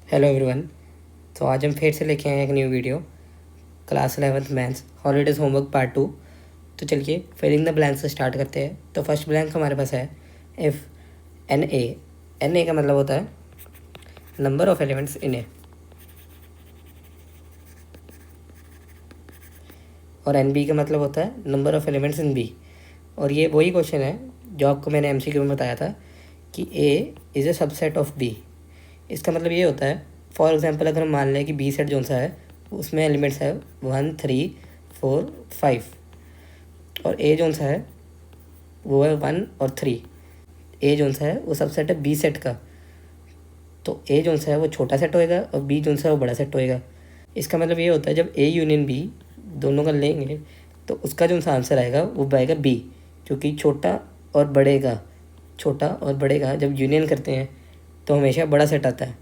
Hello everyone. तो आज हम फिर से लेके आए हैं एक new video, class 11th maths holidays homework part 2। तो चलिए फिलिंग द ब्लैंक्स से स्टार्ट करते हैं। तो फर्स्ट ब्लैंक हमारे पास है इफ़ एन ए का मतलब होता है number of elements in A, और एन बी का मतलब होता है number of elements in B. और ये वही क्वेश्चन है जो आपको मैंने MCQ में बताया था कि A is a subset of B. इसका मतलब ये होता है, फॉर एग्जांपल अगर हम मान लें कि बी सेट जो सा है उसमें एलिमेंट्स है 1 3 4 5, और ए जो सा है वो है 1 और 3। ए जो सा है वो सबसेट है बी सेट का, तो ए जो सा है वो छोटा सेट होएगा और बी जो सा है वो बड़ा सेट होएगा। इसका मतलब ये होता है जब ए यूनियन बी दोनों का लेंगे तो उसका जो सा आंसर आएगा वो आएगा बी, क्योंकि छोटा और बड़े का जब यूनियन करते हैं तो हमेशा बड़ा सेट आता है,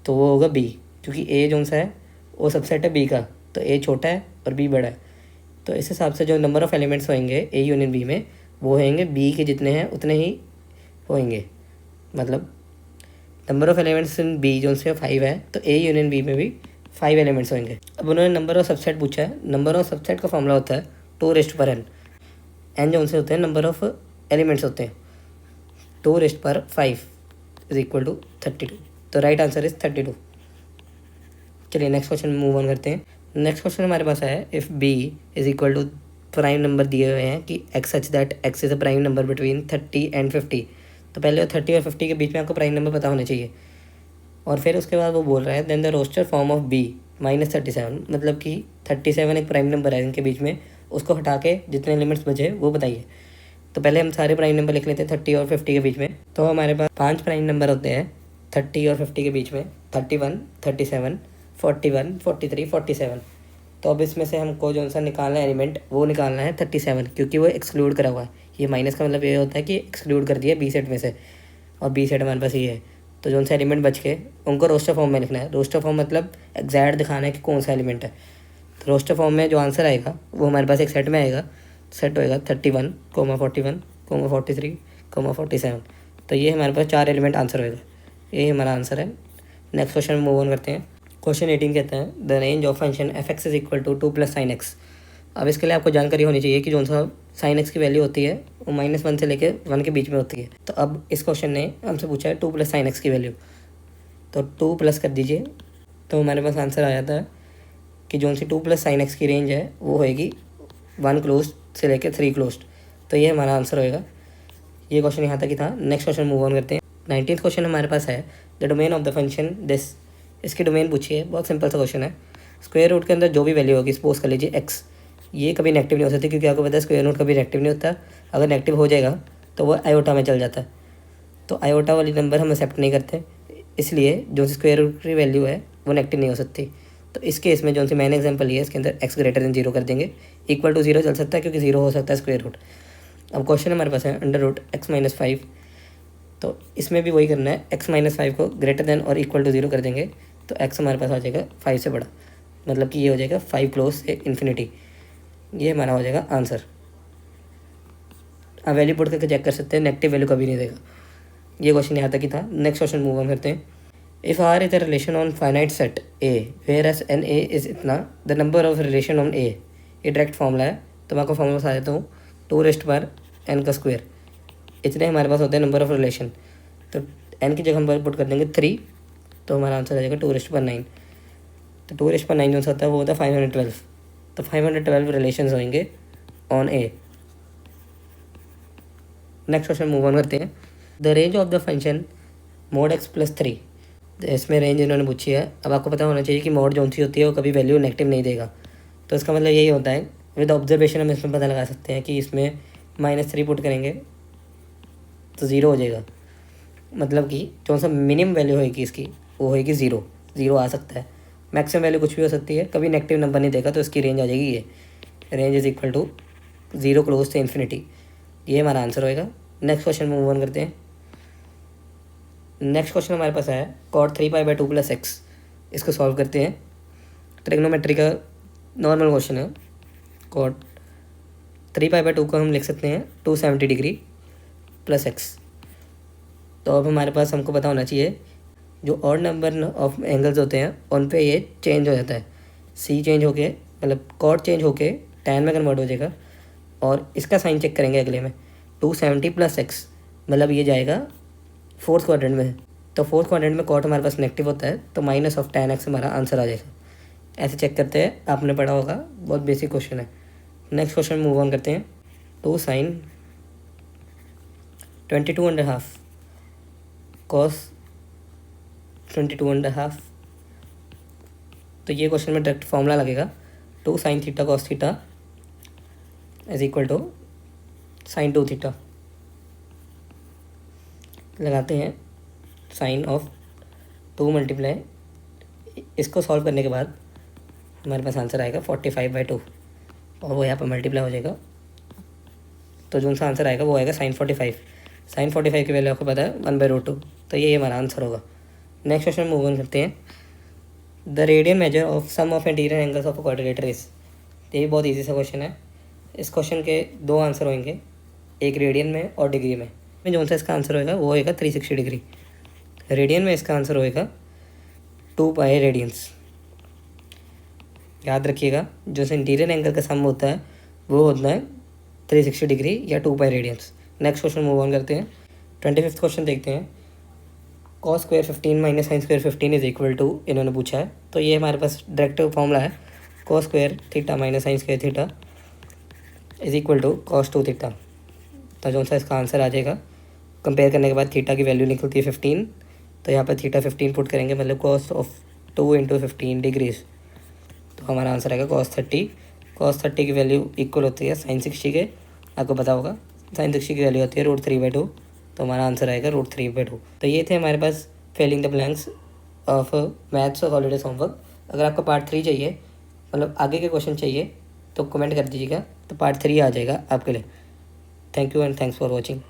तो वो होगा बी, क्योंकि ए जो सा है वो सबसेट है बी का, तो ए छोटा है और बी बड़ा है। तो इस हिसाब से जो नंबर ऑफ़ एलिमेंट्स होंगे ए यूनियन बी में वो होंगे बी के जितने हैं उतने ही होंगे। मतलब number of elements in B जो से 5 है, तो ए यूनियन बी में भी 5 एलिमेंट्स होंगे। अब उन्होंने नंबर ऑफ सबसेट पूछा है। नंबर ऑफ सबसेट का फॉर्मूला होता है 2n। एन जो उनसे होते हैं नंबर ऑफ एलिमेंट्स होते हैं, 2/5 इज इक्वल टू 32। तो राइट आंसर इज 32। चलिए नेक्स्ट क्वेश्चन मूव ऑन करते हैं। नेक्स्ट क्वेश्चन हमारे पास है if B is equal to prime number दिए हुए हैं कि X such that X is a prime number between 30 and 50। तो पहले 30 और 50 के बीच में आपको प्राइम नंबर पता होने चाहिए, और फिर उसके बाद वो बोल रहा है then the roster form of B -37, मतलब कि 37 एक प्राइम नंबर है इनके बीच में, उसको हटा के जितने एलिमेंट्स बचे वो बताइए। तो पहले हम सारे प्राइम नंबर लिख लेते हैं 30 और 50 के बीच में। तो हमारे पास 5 प्राइम नंबर होते हैं 30 और 50 के बीच में, 31 37 41 43 47। तो अब इसमें से हमको जो सा निकालना है एलिमेंट वो निकालना है 37, क्योंकि वो एक्सक्लूड करा हुआ है। ये माइनस का मतलब ये होता है कि एक्सक्लूड कर दिया बी सेट में से, और बी सेट हमारे पास ये है। तो जो सा एलिमेंट बच के उनको रोस्टर फॉर्म में लिखना है। रोस्टर फॉर्म मतलब एग्जैक्ट दिखाना है कि कौन सा एलिमेंट है। तो रोस्टर फॉर्म में जो आंसर आएगा वो हमारे पास एक सेट में आएगा। सेट होएगा 31 41 43 47। तो ये हमारे पास 4 एलिमेंट आंसर होएगा। ये हमारा आंसर है। नेक्स्ट क्वेश्चन मूव ऑन करते हैं। क्वेश्चन 18 कहता है the range of function f x is equal to 2 + sin x। अब इसके लिए आपको जानकारी होनी चाहिए कि जो सा sin x की वैल्यू होती है वो -1 से लेकर 1 के बीच में होती है। तो अब इस क्वेश्चन ने हमसे पूछा है 2 + sin x की वैल्यू, तो 2 प्लस कर दीजिए। तो हमारे पास आंसर आ जाता है कि जो सी 2 + sin x की रेंज है वो होएगी 1 क्लोज से लेकर 3 क्लोज। तो ये हमारा आंसर होएगा। ये क्वेश्चन यहाँ तक ही था। नेक्स्ट क्वेश्चन मूव ऑन करते हैं। 19th क्वेश्चन हमारे पास है the domain of the function this. इसकी डोमेन पूछी है, बहुत सिंपल सा क्वेश्चन है। स्क्वायर रूट के अंदर जो भी वैल्यू होगी, सपोज कर लीजिए x, ये कभी नेगेटिव नहीं हो सकती, क्योंकि आपको पता है स्क्वायर रूट कभी नेगेटिव नहीं होता। अगर नेगेटिव हो जाएगा तो वो आयोटा में चल जाता है, तो आयोटा वाली नंबर हम एक्सेप्ट नहीं करते, इसलिए जो स्क्वायर रूट की वैल्यू है वो नेगेटिव नहीं हो सकती। तो इस केस में जो सी मैंने एग्जांपल लिया है इसके अंदर x ग्रेटर देन 0 कर देंगे। इक्वल टू 0 चल सकता है क्योंकि 0 हो सकता है स्क्वायर रूट। अब क्वेश्चन हमारे पास है √x-5। तो इसमें भी वही करना है, x-5 को ग्रेटर देन और इक्वल टू 0 कर देंगे तो x हमारे पास आ जाएगा 5 से बड़ा, मतलब कि ये हो जाएगा 5 क्लोज से इन्फिनिटी। ये हमारा हो जाएगा आंसर। आप वैल्यू पुट करके चेक कर सकते हैं, नेगेटिव वैल्यू कभी नहीं देगा। ये क्वेश्चन यहाँ तक ही था। नेक्स्ट क्वेश्चन मूव ऑन करते हैं। If R is a relation on finite set A where S N A is इतना the number of relation on A. ये डायरेक्ट फॉर्मूला है, तो मैं आपको फॉर्मूला बता देता हूँ। 2n का स्क्वायर, इतने हमारे पास होते हैं नंबर ऑफ रिलेशन। तो n की जगह हम पुट कर देंगे 3, तो हमारा आंसर आ जाएगा 2/9। तो 2/9 जो होता है वो होता है 512। तो 512 रिलेशन होंगे on A. Next question move on करते हैं। The range of the function mod x + 3। इसमें रेंज इन्होंने पूछी है। अब आपको पता होना चाहिए कि मोड जो सी होती है वो कभी वैल्यू नेगेटिव नहीं देगा। तो इसका मतलब यही होता है, विद ऑब्जर्वेशन हम इसमें पता लगा सकते हैं कि इसमें -3 पुट करेंगे तो 0 हो जाएगा। मतलब कि जो सा मिनिमम वैल्यू होएगी इसकी वो होएगी 0 आ सकता है। मैक्सिमम वैल्यू कुछ भी हो सकती है, कभी नेगेटिव नंबर नहीं देगा, तो इसकी रेंज आ जाएगी ये range is equal to 0 close से इन्फिनिटी। ये हमारा आंसर होएगा। नेक्स्ट क्वेश्चन मूव ऑन करते हैं। नेक्स्ट क्वेश्चन हमारे पास है cot 3π/2 + x। इसको सॉल्व करते हैं। ट्रिग्नोमेट्री का नॉर्मल क्वेश्चन है। cot 3π/2 को हम लिख सकते हैं 270 डिग्री + x। तो अब हमारे पास हमको पता होना चाहिए जो ऑड नंबर ऑफ एंगल्स होते हैं उन पे ये चेंज हो जाता है, सी चेंज होके मतलब कॉट चेंज होके टैन में कन्वर्ट हो जाएगा। और इसका साइन चेक करेंगे अगले में, 270 प्लस एक्स मतलब ये जाएगा फोर्थ क्वाड्रेंट में। तो फोर्थ क्वाड्रेंट में कॉट हमारे पास नेगेटिव होता है, तो माइनस ऑफ tan x हमारा आंसर आ जाएगा। ऐसे चेक करते हैं, आपने पढ़ा होगा, बहुत बेसिक क्वेश्चन है। नेक्स्ट क्वेश्चन मूव ऑन करते हैं। 2 sin 22.5 cos 22.5। तो ये क्वेश्चन में डायरेक्ट फॉर्मूला लगेगा, 2 sin theta cos theta is equal to sin 2 theta. लगाते हैं साइन ऑफ 2 मल्टीप्लाई, इसको सॉल्व करने के बाद हमारे पास आंसर आएगा 45/2 और वो यहाँ पर मल्टीप्लाई हो जाएगा। तो जो सा आंसर आएगा वो आएगा sin 45। sin 45 की वैल्यू आपको पता है 1/√2, तो ये हमारा आंसर होगा। नेक्स्ट क्वेश्चन मूव ऑन करते हैं। The radian measure of sum of interior angles of quadrilateral is. ये भी बहुत ईजी सा क्वेश्चन है। इस क्वेश्चन के 2 आंसर होंगे, एक रेडियन में और डिग्री में। जो सा इसका आंसर होएगा वो होएगा 360 डिग्री। रेडियन में इसका आंसर होएगा 2π रेडियंस। याद रखिएगा, जो इंटीरियर एंगल का सम होता है वो होता है 360 डिग्री या 2π radians. Next question move on करते हैं। 25th क्वेश्चन देखते हैं। cos square 15 minus sin square 15 is equal to, इन्होंने पूछा है, तो ये हमारे पास डायरेक्ट फॉर्मूला है, cos square theta minus sin square theta is equal to cos 2 theta. तो जो सा इसका आंसर आ जाएगा, कंपेयर करने के बाद थीटा की वैल्यू निकलती है 15, तो यहाँ पर थीटा 15 पुट करेंगे, मतलब cos ऑफ 2 × 15 डिग्रीज, तो हमारा आंसर आएगा cos 30। cos 30 की वैल्यू इक्वल होती है sin 60 के, आपको पता होगा sin 60 की वैल्यू होती है √3/2, तो हमारा आंसर आएगा √3/2। तो ये थे हमारे पास filling the blanks of maths और हॉलीडेज होमवर्क। अगर आपको पार्ट 3 चाहिए, मतलब आगे के क्वेश्चन चाहिए, तो कमेंट कर दीजिएगा, तो पार्ट 3 आ जाएगा आपके लिए। Thank you and thanks for watching.